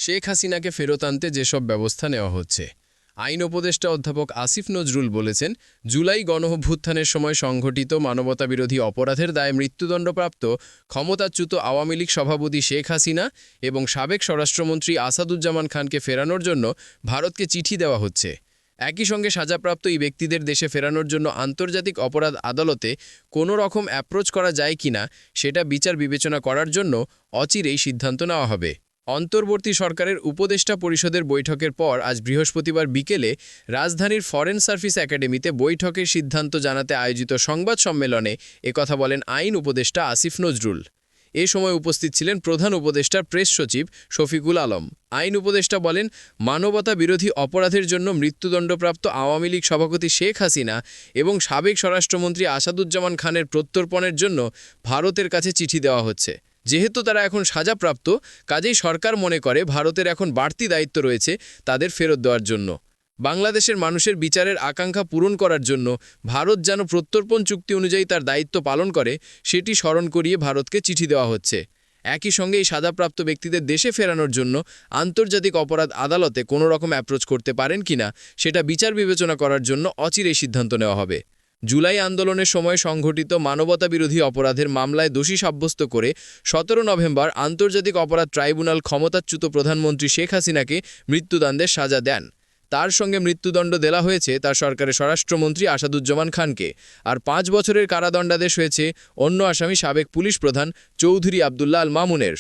শেখ হাসিনাকে ফেরত আনতে যেসব ব্যবস্থা নেওয়া হচ্ছে। আইন উপদেষ্টা অধ্যাপক আসিফ নজরুল বলেছেন, জুলাই গণঅভ্যুত্থানের সময় সংঘটিত মানবতাবিরোধী অপরাধের দায়ে মৃত্যুদণ্ডপ্রাপ্ত ক্ষমতাচ্যুত আওয়ামী লীগ সভাপতি শেখ হাসিনা এবং সাবেক স্বরাষ্ট্রমন্ত্রী আসাদুজ্জামান খানকে ফেরানোর জন্য ভারতকে চিঠি দেওয়া হচ্ছে। একই সঙ্গে সাজাপ্রাপ্ত এই ব্যক্তিদের দেশে ফেরানোর জন্য আন্তর্জাতিক অপরাধ আদালতে কোনো রকম অ্যাপ্রোচ করা যায় কিনা সেটা বিচার বিবেচনা করার জন্য অচিরেই সিদ্ধান্ত নেওয়া হবে। অন্তর্বর্তী সরকারের উপদেষ্টা পরিষদের বৈঠকের পর আজ বৃহস্পতিবার বিকেলে রাজধানীর ফরেন সার্ভিস একাডেমিতে বৈঠকের সিদ্ধান্ত জানাতে আয়োজিত সংবাদ সম্মেলনে একথা বলেন আইন উপদেষ্টা আসিফ নজরুল। এ সময় উপস্থিত ছিলেন প্রধান উপদেষ্টার প্রেস সচিব শফিকুল আলম। আইন উপদেষ্টা বলেন, মানবতা বিরোধী অপরাধের জন্য মৃত্যুদণ্ডপ্রাপ্ত আওয়ামী লীগ সভাপতি শেখ হাসিনা এবং সাবেক স্বরাষ্ট্রমন্ত্রী আসাদুজ্জামান খানের প্রত্যর্পণের জন্য ভারতের কাছে চিঠি দেওয়া হচ্ছে। যেহেতু তারা এখন সাজাপ্রাপ্ত, কাজেই সরকার মনে করে ভারতের এখন বাড়তি দায়িত্ব রয়েছে তাদের ফেরত দেওয়ার জন্য। বাংলাদেশের মানুষের বিচারের আকাঙ্ক্ষা পূরণ করার জন্য ভারত যেন প্রত্যর্পণ চুক্তি অনুযায়ী তার দায়িত্ব পালন করে, সেটি স্মরণ করিয়ে ভারতকে চিঠি দেওয়া হচ্ছে। একই সঙ্গে এই সাজাপ্রাপ্ত ব্যক্তিদের দেশে ফেরানোর জন্য আন্তর্জাতিক অপরাধ আদালতে কোনো রকম অ্যাপ্রোচ করতে পারেন কিনা সেটা বিচার বিবেচনা করার জন্য অচিরেই সিদ্ধান্ত নেওয়া হবে। জুলাই আন্দোলনের সময় সংঘটিত মানবতাবিরোধী অপরাধের মামলায় দোষী সাব্যস্ত করে ১৭ নভেম্বর আন্তর্জাতিক অপরাধ ট্রাইব্যুনাল ক্ষমতাচ্যুত প্রধানমন্ত্রী শেখ হাসিনাকে মৃত্যুদণ্ডের সাজা দেন। তার সঙ্গে মৃত্যুদণ্ড দেওয়া হয়েছে তার সরকারের স্বরাষ্ট্রমন্ত্রী আসাদুজ্জামান খানকে। আর ৫ বছরের কারাদণ্ডাদেশ হয়েছে অন্য আসামি সাবেক পুলিশ প্রধান চৌধুরী আবদুল্লাহ আল মামুনের।